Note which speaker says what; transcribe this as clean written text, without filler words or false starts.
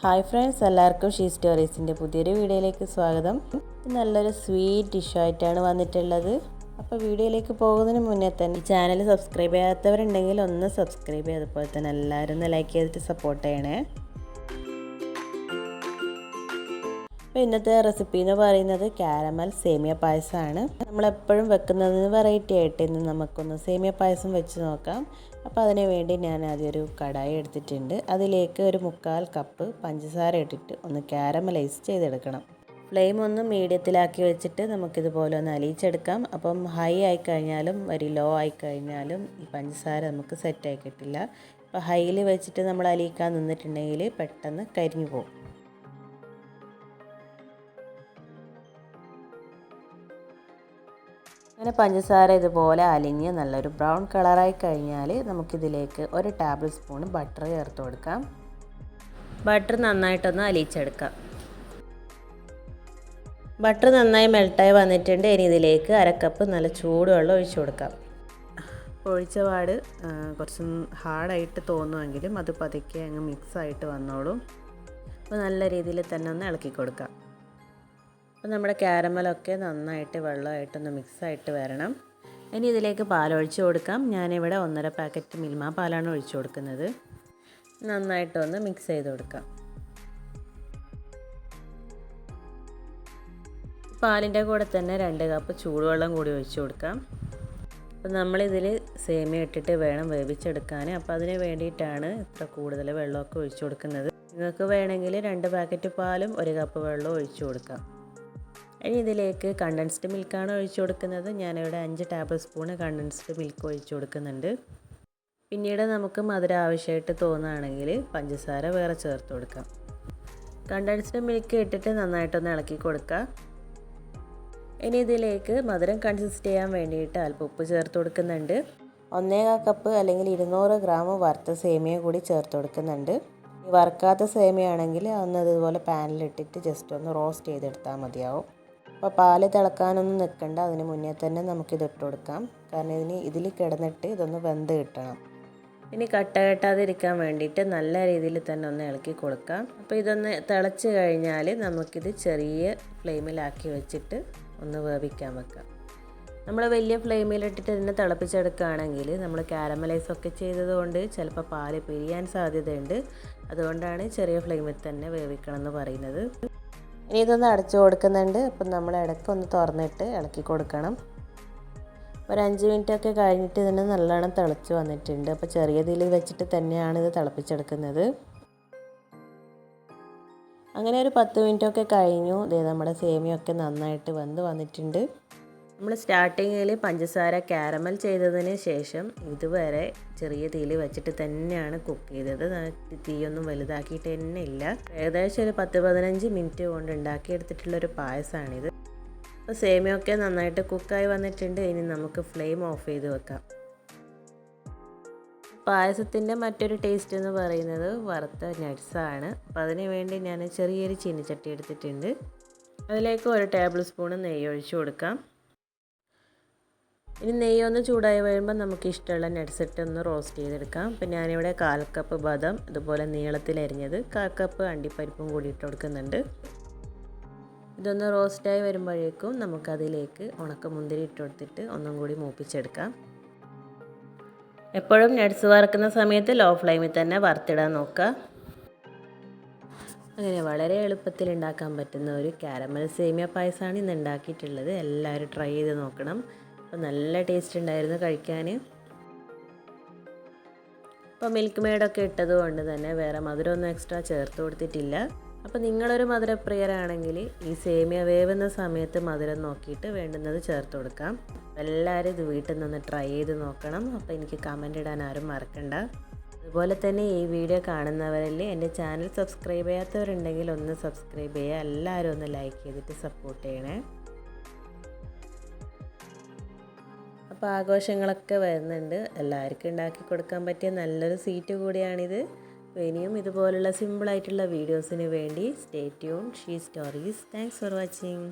Speaker 1: Hi friends, എല്ലാവർക്കും she സ്റ്റോറീസിൻ്റെ പുതിയൊരു വീഡിയോയിലേക്ക് സ്വാഗതം. നല്ലൊരു സ്വീറ്റ് ഡിഷായിട്ടാണ് വന്നിട്ടുള്ളത്. അപ്പോൾ വീഡിയോയിലേക്ക് പോകുന്നതിന് മുന്നേ തന്നെ ഈ ചാനൽ സബ്സ്ക്രൈബ് ചെയ്യാത്തവരുണ്ടെങ്കിൽ ഒന്ന് സബ്സ്ക്രൈബ് ചെയ്ത്, അതുപോലെ തന്നെ എല്ലാവരും ഒന്ന് ലൈക്ക് ചെയ്തിട്ട് സപ്പോർട്ട് ചെയ്യണേ. അപ്പോൾ ഇന്നത്തെ റെസിപ്പി എന്ന് പറയുന്നത് കാരമൽ സേമിയ പായസമാണ്. നമ്മളെപ്പോഴും വെക്കുന്നതിന് വെറൈറ്റി ആയിട്ട് ഇന്ന് നമുക്കൊന്ന് സേമിയ പായസം വെച്ച് നോക്കാം. അപ്പോൾ അതിന് വേണ്ടി ഞാൻ ആദ്യം ഒരു കടായി എടുത്തിട്ടുണ്ട്. അതിലേക്ക് ഒരു 1/4 കപ്പ് പഞ്ചസാര ഇട്ടിട്ട് ഒന്ന് കാരമലൈസ് ചെയ്തെടുക്കണം. ഫ്ലെയിം ഒന്ന് മീഡിയത്തിലാക്കി വെച്ചിട്ട് നമുക്കിതുപോലെ ഒന്ന് അലിയിച്ചെടുക്കാം. അപ്പം ഹൈ ആയിക്കഴിഞ്ഞാലും ഒരു ലോ ആയിക്കഴിഞ്ഞാലും ഈ പഞ്ചസാര നമുക്ക് സെറ്റായി കിട്ടില്ല. അപ്പോൾ ഹൈയിൽ വെച്ചിട്ട് നമ്മൾ അലിയിക്കാൻ നിന്നിട്ടുണ്ടെങ്കിൽ പെട്ടെന്ന് കരിഞ്ഞു പോകും. അങ്ങനെ പഞ്ചസാര ഇതുപോലെ അലിഞ്ഞ് നല്ലൊരു ബ്രൗൺ കളറായി കഴിഞ്ഞാൽ നമുക്കിതിലേക്ക് 1 ടേബിൾ സ്പൂൺ ബട്ടർ ചേർത്ത് കൊടുക്കാം. ബട്ടർ നന്നായിട്ടൊന്ന് അലിയിച്ചെടുക്കാം. ബട്ടർ നന്നായി മെൽട്ടായി വന്നിട്ടുണ്ട്. ഇനി ഇതിലേക്ക് 1/2 കപ്പ് നല്ല ചൂടുവെള്ളം ഒഴിച്ചു കൊടുക്കാം. ഒഴിച്ച പാട് കുറച്ച് ഹാർഡായിട്ട് തോന്നുമെങ്കിലും അത് പതുക്കെ അങ്ങ് മിക്സായിട്ട് വന്നോളും. അപ്പോൾ നല്ല രീതിയിൽ തന്നെ ഒന്ന് ഇളക്കി കൊടുക്കാം. അപ്പോൾ നമ്മുടെ കാരമലൊക്കെ നന്നായിട്ട് വെള്ളമായിട്ടൊന്ന് മിക്സായിട്ട് വരണം. ഇനി ഇതിലേക്ക് പാലൊഴിച്ച് കൊടുക്കാം. ഞാനിവിടെ 1.5 പാക്കറ്റ് മിൽമ പാലാണ് ഒഴിച്ചു കൊടുക്കുന്നത്. നന്നായിട്ടൊന്ന് മിക്സ് ചെയ്ത് കൊടുക്കാം. പാലിൻ്റെ കൂടെ തന്നെ 2 കപ്പ് ചൂടുവെള്ളം കൂടി ഒഴിച്ചു കൊടുക്കാം. അപ്പോൾ നമ്മളിതിൽ സേമിയ ഇട്ടിട്ട് വേണം വേവിച്ചെടുക്കാൻ. അപ്പോൾ അതിന് വേണ്ടിയിട്ടാണ് ഇത്ര കൂടുതൽ വെള്ളമൊക്കെ ഒഴിച്ചു കൊടുക്കുന്നത്. നിങ്ങൾക്ക് വേണമെങ്കിൽ 2 പാക്കറ്റ് പാലും 1 കപ്പ് വെള്ളവും ഒഴിച്ചു കൊടുക്കാം. ഇനി ഇതിലേക്ക് കണ്ടൻസ്ഡ് മിൽക്കാണ് ഒഴിച്ചു കൊടുക്കുന്നത്. ഞാനിവിടെ 5 ടേബിൾ സ്പൂൺ കണ്ടൻസ്ഡ് മിൽക്ക് ഒഴിച്ചു കൊടുക്കുന്നുണ്ട്. പിന്നീട് നമുക്ക് മധുരം ആവശ്യമായിട്ട് തോന്നുകയാണെങ്കിൽ പഞ്ചസാര വേറെ ചേർത്ത് കൊടുക്കാം. കണ്ടൻസ്ഡ് മിൽക്ക് ഇട്ടിട്ട് നന്നായിട്ടൊന്ന് ഇളക്കി കൊടുക്കുക. ഇനി ഇതിലേക്ക് മധുരം കൺസിസ്റ്റ് ചെയ്യാൻ വേണ്ടിയിട്ട് അല്പം ഉപ്പ് ചേർത്ത് കൊടുക്കുന്നുണ്ട്. 1/4 കപ്പ് അല്ലെങ്കിൽ 200 ഗ്രാം വറുത്ത സേമിയ കൂടി ചേർത്ത് കൊടുക്കുന്നുണ്ട്. ഈ വറുക്കാത്ത സേമിയ ആണെങ്കിൽ ഒന്ന് ഇതുപോലെ പാനിലിട്ടിട്ട് ജസ്റ്റ് ഒന്ന് റോസ്റ്റ് ചെയ്തെടുത്താൽ മതിയാവും. അപ്പോൾ പാല് തിളക്കാനൊന്നും നിൽക്കണ്ട, അതിന് മുന്നേ തന്നെ നമുക്കിത് ഇട്ട് കൊടുക്കാം. കാരണം ഇതിൽ കിടന്നിട്ട് ഇതൊന്ന് വെന്ത് കിട്ടണം. ഇനി കട്ട കെട്ടാതിരിക്കാൻ വേണ്ടിയിട്ട് നല്ല രീതിയിൽ തന്നെ ഒന്ന് ഇളക്കി കൊടുക്കാം. അപ്പോൾ ഇതൊന്ന് തിളച്ച് കഴിഞ്ഞാൽ നമുക്കിത് ചെറിയ ഫ്ലെയിമിലാക്കി വെച്ചിട്ട് ഒന്ന് വേവിക്കാൻ വെക്കാം. നമ്മൾ വലിയ ഫ്ലെയിമിലിട്ടിട്ട് ഇതിനെ തിളപ്പിച്ചെടുക്കുകയാണെങ്കിൽ നമ്മൾ കാരമലൈസൊക്കെ ചെയ്തതുകൊണ്ട് ചിലപ്പോൾ പാല് പിരിയാൻ സാധ്യതയുണ്ട്. അതുകൊണ്ടാണ് ചെറിയ ഫ്ലെയിമിൽ തന്നെ വേവിക്കണം എന്ന് പറയുന്നത്. ഇനി ഇതൊന്ന് അടച്ചു കൊടുക്കുന്നുണ്ട്. അപ്പം നമ്മൾ ഇടയ്ക്കൊന്ന് തുറന്നിട്ട് ഇളക്കി കൊടുക്കണം. ഒരു 5 മിനിറ്റൊക്കെ കഴിഞ്ഞിട്ട് ഇതിന് നല്ലോണം തിളച്ച് വന്നിട്ടുണ്ട്. അപ്പോൾ ചെറിയ തീയിൽ വെച്ചിട്ട് തന്നെയാണ് ഇത് തിളപ്പിച്ചെടുക്കുന്നത്. അങ്ങനെ ഒരു 10 മിനിറ്റൊക്കെ കഴിഞ്ഞു. നമ്മുടെ സേമിയൊക്കെ നന്നായിട്ട് വെന്ത് വന്നിട്ടുണ്ട്. നമ്മൾ സ്റ്റാർട്ടിങ്ങിൽ പഞ്ചസാര കാരമൽ ചെയ്തതിന് ശേഷം ഇതുവരെ ചെറിയ തീയിൽ വെച്ചിട്ട് തന്നെയാണ് കുക്ക് ചെയ്തത്. തീയൊന്നും വലുതാക്കിയിട്ട് തന്നെ ഇല്ല. ഏകദേശം ഒരു 10-15 മിനിറ്റ് കൊണ്ട് ഉണ്ടാക്കിയെടുത്തിട്ടുള്ളൊരു പായസമാണിത്. അപ്പോൾ സേമിയൊക്കെ നന്നായിട്ട് കുക്കായി വന്നിട്ടുണ്ട്. ഇനി നമുക്ക് ഫ്ലെയിം ഓഫ് ചെയ്ത് വെക്കാം. പായസത്തിൻ്റെ മറ്റൊരു ടേസ്റ്റ് എന്ന് പറയുന്നത് വറുത്ത നട്ട്സാണ്. അപ്പോൾ അതിന് വേണ്ടി ഞാൻ ചെറിയൊരു ചീനിച്ചട്ടി എടുത്തിട്ടുണ്ട്. അതിലേക്ക് 1 ടേബിൾ സ്പൂൺ നെയ്യ് ഒഴിച്ചു കൊടുക്കാം. ഇനി നെയ്യൊന്ന് ചൂടായി വരുമ്പോൾ നമുക്ക് ഇഷ്ടമുള്ള നട്ട്സ് ഇട്ട് ഒന്ന് റോസ്റ്റ് ചെയ്തെടുക്കാം. അപ്പോൾ ഞാനിവിടെ 1/4 കപ്പ് ബദാം ഇതുപോലെ നീളത്തിലരിഞ്ഞത്, 1/4 കപ്പ് അണ്ടിപ്പരിപ്പും കൂടി ഇട്ട് കൊടുക്കുന്നുണ്ട്. ഇതൊന്ന് റോസ്റ്റായി വരുമ്പോഴേക്കും നമുക്കതിലേക്ക് ഉണക്കമുന്തിരി ഇട്ട് കൊടുത്തിട്ട് ഒന്നും കൂടി മൂപ്പിച്ചെടുക്കാം. എപ്പോഴും നട്ട്സ് വറുക്കുന്ന സമയത്ത് ലോ ഫ്ലെയിമിൽ തന്നെ വറുത്തിടാൻ നോക്കുക. അങ്ങനെ വളരെ എളുപ്പത്തിൽ ഉണ്ടാക്കാൻ പറ്റുന്ന ഒരു കാരമൽ സേമിയ പായസമാണ് ഇന്ന് ഉണ്ടാക്കിയിട്ടുള്ളത്. എല്ലാവരും ട്രൈ ചെയ്ത് നോക്കണം. അപ്പോൾ നല്ല ടേസ്റ്റ് ഉണ്ടായിരുന്നു കഴിക്കാൻ. അപ്പോൾ മിൽക്ക് മെയ്ഡൊക്കെ ഇട്ടത് കൊണ്ട് തന്നെ വേറെ മധുരമൊന്നും എക്സ്ട്രാ ചേർത്ത് കൊടുത്തിട്ടില്ല. അപ്പോൾ നിങ്ങളൊരു മധുരപ്രിയരാണെങ്കിൽ ഈ സേമിയ വേവുന്ന സമയത്ത് മധുരം നോക്കിയിട്ട് വേണ്ടുന്നത് ചേർത്ത് കൊടുക്കാം. എല്ലാവരും ഇത് വീട്ടിൽ നിന്ന് ട്രൈ ചെയ്ത് നോക്കണം. അപ്പോൾ എനിക്ക് കമൻ്റ് ഇടാൻ ആരും മറക്കണ്ട. അതുപോലെ തന്നെ ഈ വീഡിയോ കാണുന്നവരിൽ എൻ്റെ ചാനൽ സബ്സ്ക്രൈബ് ചെയ്യാത്തവരുണ്ടെങ്കിൽ ഒന്ന് സബ്സ്ക്രൈബ് ചെയ്യുക. എല്ലാവരും ഒന്ന് ലൈക്ക് ചെയ്തിട്ട് സപ്പോർട്ട് ചെയ്യണേ. അപ്പോൾ ആഘോഷങ്ങളൊക്കെ വരുന്നുണ്ട്. എല്ലാവർക്കും ഉണ്ടാക്കി കൊടുക്കാൻ പറ്റിയ നല്ലൊരു സ്വീറ്റ് കൂടിയാണിത്. ഇനിയും ഇതുപോലുള്ള സിമ്പിളായിട്ടുള്ള വീഡിയോസിന് വേണ്ടി stay tune she stories. Thanks for watching.